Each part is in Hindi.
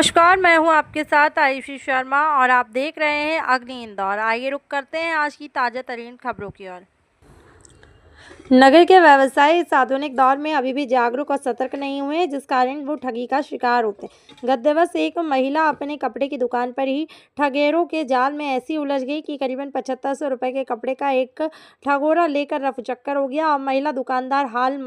नमस्कार, मैं हूं आपके साथ आयुषी शर्मा और आप देख रहे हैं अग्नि इंदौर। आइए रुक करते हैं आज की ताज़ा तरीन खबरों की ओर। नगर के व्यवसायी इस आधुनिक दौर में अभी भी जागरूक और सतर्क नहीं हुए हैं, जिस कारण वो ठगी का शिकार होते हैं। गत दिवस एक महिला अपने कपड़े की दुकान पर ही ठगेरों के जाल में ऐसी उलझ गई कि करीबन 7500 रुपए के कपड़े का एक ठगोरा लेकर रफूचक्कर हो गया और महिला दुकानदार हाथ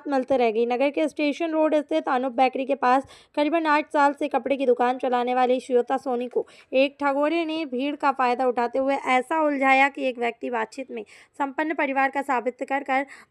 मलते रह गई। नगर के स्टेशन रोड स्थित अनूप बेकरी के पास करीबन 8 साल से कपड़े की दुकान चलाने वाली श्वेता सोनी को एक ठगोरे ने भीड़ का फायदा उठाते हुए ऐसा उलझाया कि एक व्यक्ति बातचीत में संपन्न परिवार का साबित कर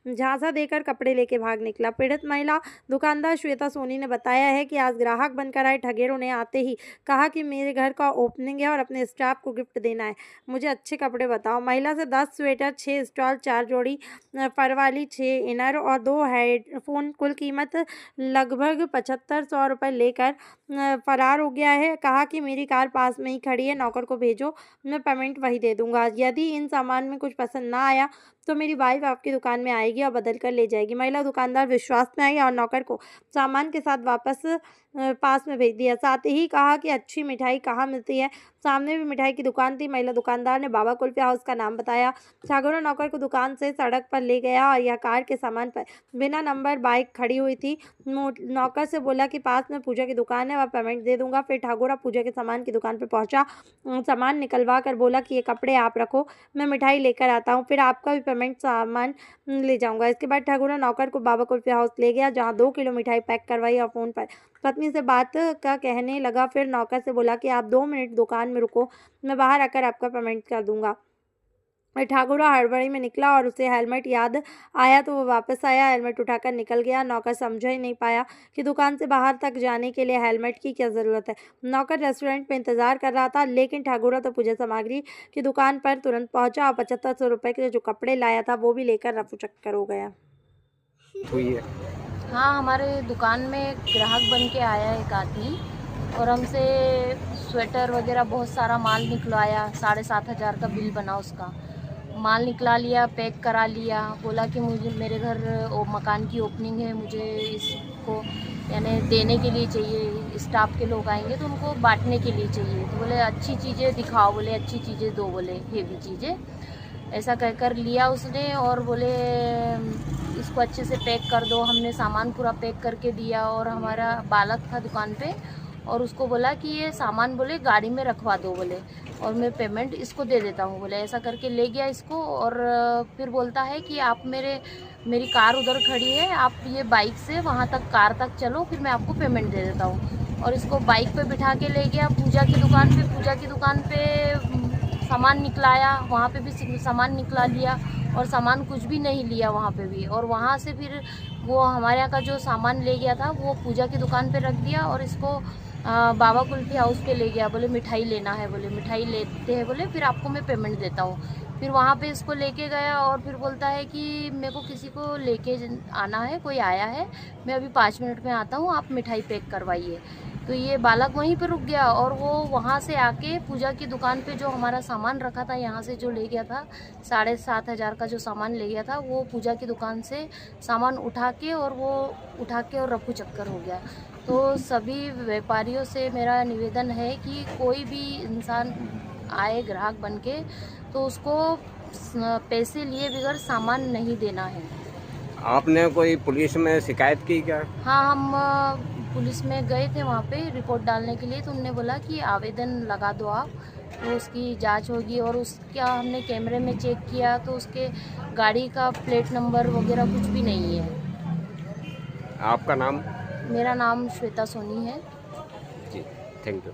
झांसा देकर कपड़े लेके भाग निकला। पीड़ित महिला दुकानदार श्वेता सोनी ने बताया है कि आज ग्राहक बनकर आए ठगेरों ने आते ही कहा कि मेरे घर का ओपनिंग है और अपने स्टाफ को गिफ्ट देना है, मुझे अच्छे कपड़े बताओ। महिला से 10 स्वेटर, 6 स्टॉल, 4 जोड़ी फरवाली, 6 इनर और 2 हेडफोन कुल कीमत लगभग 7500 रुपये लेकर फरार हो गया है। कहा कि मेरी कार पास में ही खड़ी है, नौकर को भेजो, मैं पेमेंट वही दे दूंगा। यदि इन सामान में कुछ पसंद ना आया तो मेरी वाइफ आपकी दुकान में आएगी और बदल कर ले जाएगी। महिला दुकानदार विश्वास में आई और नौकर को सामान के साथ वापस पास में भेज दिया। साथ ही कहा कि अच्छी मिठाई कहाँ मिलती है। सामने भी मिठाई की दुकान थी। महिला दुकानदार ने बाबा कुल्फी हाउस का नाम बताया। ठगोरा नौकर को दुकान से सड़क पर ले गया और यह कार के सामान पर बिना नंबर बाइक खड़ी हुई थी। नौकर से बोला कि पास में पूजा की दुकान है, वह पेमेंट दे दूंगा। फिर ठगोरा पूजा के सामान की दुकान पर पहुंचा, सामान निकलवा कर बोला कि ये कपड़े आप रखो, मैं मिठाई लेकर आता हूँ, फिर आपका भी पेमेंट सामान ले जाऊंगा। इसके बाद ठगोरा नौकर को बाबा कुल्फी हाउस ले गया, जहाँ 2 किलो मिठाई पैक करवाई और फोन पर पत्नी से बात का कहने लगा। फिर नौकर से बोला कि आप 2 मिनट दुकान में रुको, मैं बाहर आकर आपका पेमेंट कर दूंगा। ठाकुरा हड़बड़ी में निकला और उसे हेलमेट याद आया तो वो वापस आया, हेलमेट उठाकर निकल गया। नौकर समझ ही नहीं पाया कि दुकान से बाहर तक जाने के लिए हेलमेट की क्या ज़रूरत है। नौकर रेस्टोरेंट में इंतजार कर रहा था, लेकिन ठाकुरा तो पूजा सामग्री की दुकान पर तुरंत पहुंचा और 7500 रुपये के जो कपड़े लाया था वो भी लेकर रफूचक्कर हो गया। हाँ, हमारे दुकान में ग्राहक बन के आया एक आदमी और हमसे स्वेटर वगैरह बहुत सारा माल निकलवाया। 7500 का बिल बना उसका। माल निकला लिया, पैक करा लिया, बोला कि मुझे मेरे घर मकान की ओपनिंग है, मुझे इसको यानी देने के लिए चाहिए, स्टाफ के लोग आएंगे तो उनको बांटने के लिए चाहिए। तो बोले अच्छी चीज़ें दिखाओ, बोले अच्छी चीज़ें दो, बोले हेवी चीज़ें, ऐसा कहकर लिया उसने। और बोले इसको अच्छे से पैक कर दो। हमने सामान पूरा पैक करके दिया और हमारा बालक था दुकान पे और उसको बोला कि ये सामान बोले गाड़ी में रखवा दो, बोले और मैं पेमेंट इसको दे देता हूँ, बोले ऐसा करके ले गया इसको। और फिर बोलता है कि आप मेरी कार उधर खड़ी है, आप ये बाइक से वहाँ तक कार तक चलो, फिर मैं आपको पेमेंट दे देता हूँ। और इसको बाइक पे बिठा के ले गया पूजा की दुकान पे। पूजा की दुकान पे सामान निकलाया, वहाँ पे भी सामान निकला लिया और सामान कुछ भी नहीं लिया वहाँ पे भी। और वहाँ से फिर वो हमारे यहाँ का जो सामान ले गया था वो पूजा की दुकान पे रख दिया और इसको बाबा कुल्फी हाउस पे ले गया। बोले मिठाई लेना है, बोले मिठाई लेते हैं, बोले फिर आपको मैं पेमेंट देता हूँ। फिर वहाँ पे इसको लेके गया और फिर बोलता है कि मेरे को किसी को लेके आना है, कोई आया है, मैं अभी 5 मिनट में आता हूँ, आप मिठाई पैक करवाइए। तो ये बालक वहीं पे रुक गया और वो वहाँ से आके पूजा की दुकान पे जो हमारा सामान रखा था, यहाँ से जो ले गया था 7500 का जो सामान ले गया था, वो पूजा की दुकान से सामान उठा के और रफू चक्कर हो गया। तो सभी व्यापारियों से मेरा निवेदन है कि कोई भी इंसान आए ग्राहक बन के तो उसको पैसे लिए बगैर सामान नहीं देना है। आपने कोई पुलिस में शिकायत की क्या? हाँ, हम पुलिस में गए थे वहाँ पे रिपोर्ट डालने के लिए, तो उन्होंने बोला कि आवेदन लगा दो आप, तो उसकी जांच होगी। और उसका हमने कैमरे में चेक किया तो उसके गाड़ी का प्लेट नंबर वगैरह कुछ भी नहीं है। आपका नाम? मेरा नाम श्वेता सोनी है जी, थैंक यू।